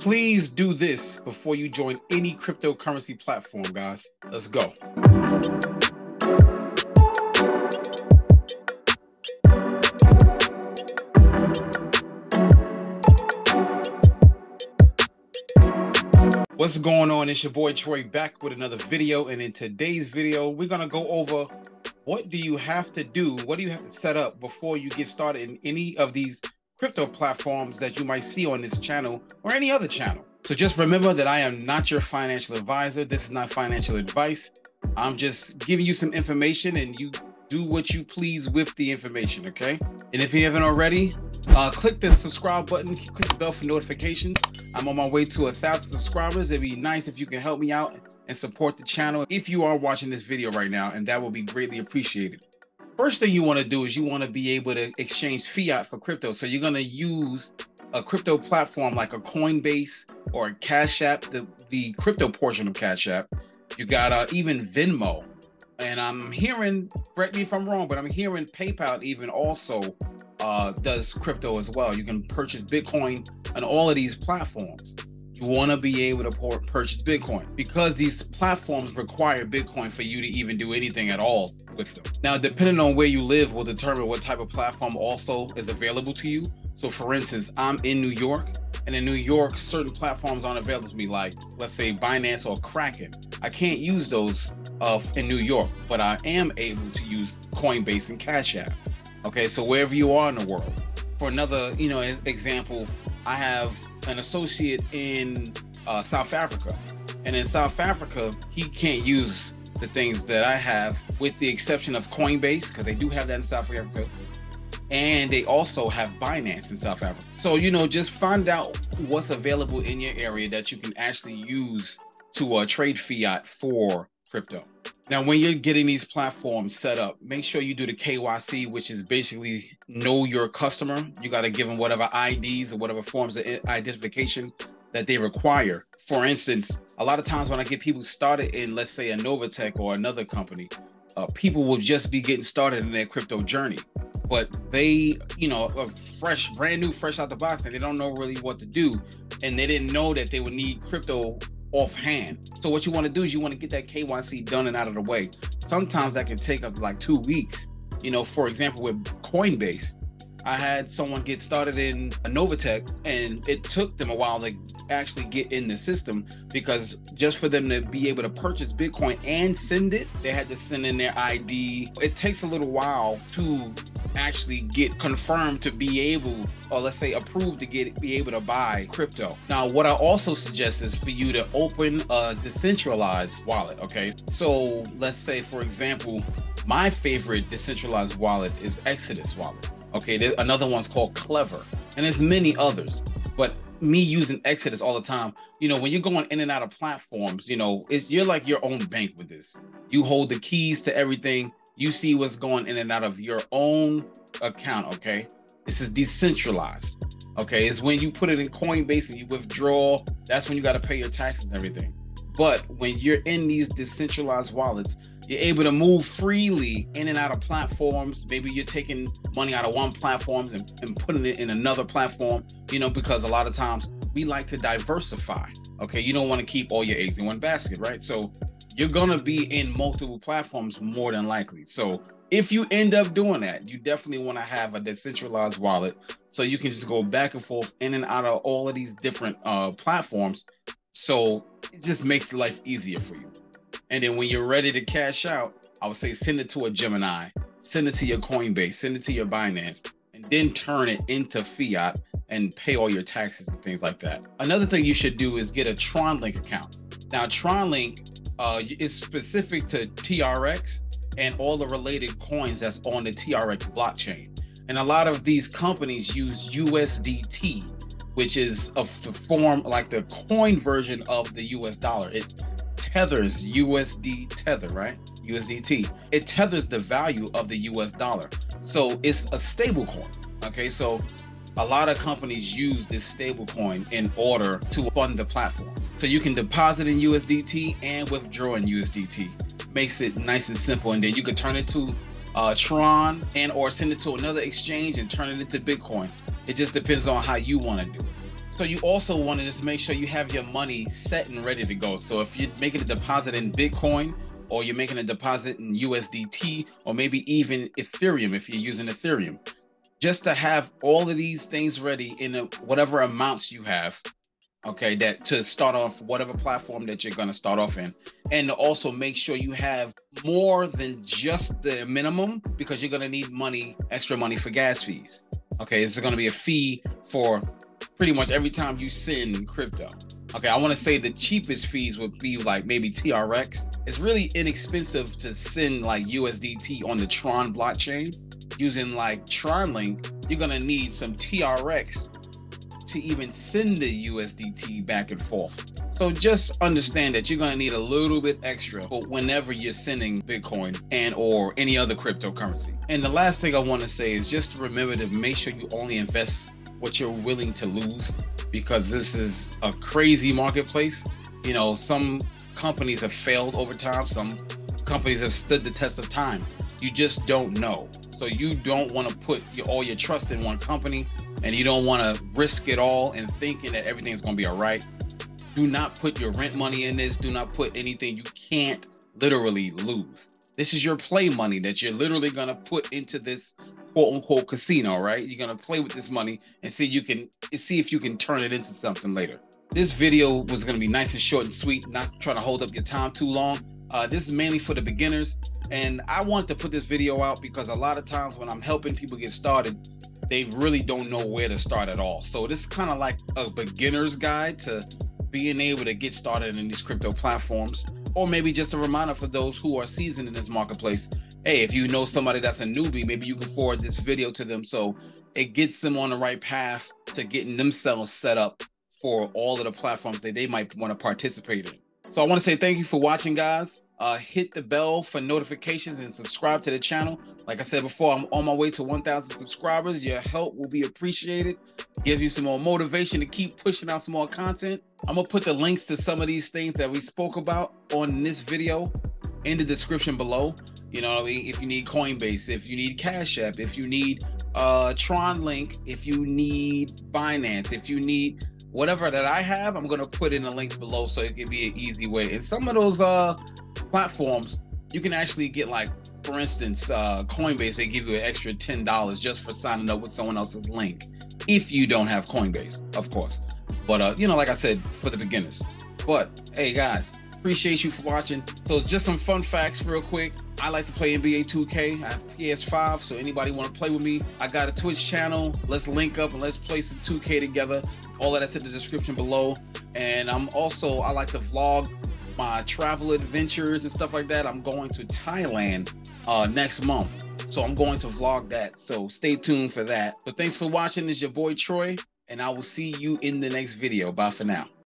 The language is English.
Please do this before you join any cryptocurrency platform, guys. Let's go. What's going on? It's your boy Troy back with another video, and in today's video we're gonna go over what do you have to do, what do you have to set up before you get started in any of these crypto platforms that you might see on this channel or any other channel. So just remember that I am not your financial advisor. This is not financial advice. I'm just giving you some information and you do what you please with the information, okay? And if you haven't already, click the subscribe button, click the bell for notifications. I'm on my way to 1,000 subscribers. It'd be nice if you can help me out and support the channel if you are watching this video right now, and that will be greatly appreciated. First thing you want to do is you want to be able to exchange fiat for crypto. So you're going to use a crypto platform like a Coinbase or a Cash App, the crypto portion of Cash App. You got even Venmo. And I'm hearing, correct me if I'm wrong, but I'm hearing PayPal even also does crypto as well. You can purchase Bitcoin on all of these platforms. You want to be able to purchase Bitcoin because these platforms require Bitcoin for you to even do anything at all with them. Now, depending on where you live will determine what type of platform also is available to you. So for instance, I'm in New York, and in New York, certain platforms aren't available to me, like let's say Binance or Kraken. I can't use those in New York, but I am able to use Coinbase and Cash App. Okay, so wherever you are in the world. For another, example, I have an associate in South Africa, and in South Africa, he can't use the things that I have, with the exception of Coinbase, because they do have that in South Africa, and they also have Binance in South Africa. So, just find out what's available in your area that you can actually use to trade fiat for crypto. Now, when you're getting these platforms set up, make sure you do the KYC, which is basically know your customer. You got to give them whatever IDs or whatever forms of identification that they require. For instance, a lot of times when I get people started in, let's say, a Novatech or another company, people will just be getting started in their crypto journey. But they, are brand new, fresh out the box, and they don't know really what to do. And they didn't know that they would need crypto offhand. So what you want to do is you want to get that KYC done and out of the way. Sometimes that can take up like 2 weeks. For example, with Coinbase, I had someone get started in a Novatech, and it took them a while to actually get in the system, because just for them to be able to purchase Bitcoin and send it, they had to send in their ID. It takes a little while to actually get confirmed to be able, or let's say approved to be able to buy crypto. Now, what I also suggest is for you to open a decentralized wallet, okay? So let's say, for example, my favorite decentralized wallet is Exodus wallet. Okay, another one's called Clever, and there's many others, but me using Exodus all the time, when you're going in and out of platforms, you're like your own bank with this. You hold the keys to everything. You see what's going in and out of your own account, okay? This is decentralized, okay? It's when you put it in Coinbase and you withdraw, that's when you got to pay your taxes and everything. But when you're in these decentralized wallets, you're able to move freely in and out of platforms. Maybe you're taking money out of one platform and putting it in another platform, because a lot of times we like to diversify, okay? You don't want to keep all your eggs in one basket, right? So you're going to be in multiple platforms more than likely. So if you end up doing that, you definitely want to have a decentralized wallet so you can just go back and forth in and out of all of these different platforms. So it just makes life easier for you. And then when you're ready to cash out, I would say send it to a Gemini, send it to your Coinbase, send it to your Binance, and then turn it into fiat and pay all your taxes and things like that. Another thing you should do is get a TronLink account. Now, TronLink is specific to TRX and all the related coins that's on the TRX blockchain. And a lot of these companies use USDT, which is of the form like the coin version of the US dollar. It tethers USD tether, right? USDT. It tethers the value of the US dollar. So it's a stable coin. Okay, so a lot of companies use this stable coin in order to fund the platform. So you can deposit in USDT and withdraw in USDT. Makes it nice and simple. And then you can turn it to Tron or send it to another exchange and turn it into Bitcoin. It just depends on how you want to do it. So you also want to just make sure you have your money set and ready to go. So if you're making a deposit in Bitcoin, or you're making a deposit in USDT, or maybe even Ethereum if you're using Ethereum, just to have all of these things ready in whatever amounts you have, okay, that to start off whatever platform that you're going to start off in. And to also make sure you have more than just the minimum, because you're going to need money, extra money for gas fees. Okay, it's going to be a fee for pretty much every time you send crypto. Okay, I want to say the cheapest fees would be like maybe TRX. It's really inexpensive to send like USDT on the Tron blockchain. Using like TronLink, you're gonna need some TRX to even send the USDT back and forth. So just understand that you're gonna need a little bit extra for whenever you're sending Bitcoin and or any other cryptocurrency. And the last thing I want to say is just remember to make sure you only invest what you're willing to lose, because this is a crazy marketplace. You know, some companies have failed over time. Some companies have stood the test of time. You just don't know. So you don't want to put all your trust in one company, and you don't want to risk it all and thinking that everything's going to be all right. Do not put your rent money in this. Do not put anything you can't literally lose. This is your play money that you're literally going to put into this quote unquote casino, right? You're going to play with this money and see if you can turn it into something later. This video was going to be nice and short and sweet, not trying to hold up your time too long. This is mainly for the beginners. And I want to put this video out because a lot of times when I'm helping people get started, they really don't know where to start at all. So this is kind of like a beginner's guide to being able to get started in these crypto platforms, or maybe just a reminder for those who are seasoned in this marketplace. Hey, if you know somebody that's a newbie, maybe you can forward this video to them so it gets them on the right path to getting themselves set up for all of the platforms that they might want to participate in. So I want to say thank you for watching, guys. Hit the bell for notifications and subscribe to the channel. Like I said before, I'm on my way to 1,000 subscribers. Your help will be appreciated. Give you some more motivation to keep pushing out some more content. I'm gonna put the links to some of these things that we spoke about on this video in the description below. You know what I mean? If you need Coinbase, if you need Cash App, if you need TronLink, if you need Binance, if you need whatever that I have, I'm gonna put in the links below so it can be an easy way. And some of those platforms, you can actually get, like, for instance, Coinbase, they give you an extra $10 just for signing up with someone else's link, if you don't have Coinbase, of course. But you know, like I said, for the beginners. But hey guys, appreciate you for watching. So just some fun facts real quick. I like to play NBA 2K. I have PS5, so anybody want to play with me, I got a Twitch channel. Let's link up and let's play some 2K together. All of that's in the description below. And I like to vlog my travel adventures and stuff like that. I'm going to Thailand next month, so I'm going to vlog that, so stay tuned for that. But thanks for watching. This is your boy Troy, and I will see you in the next video. Bye for now.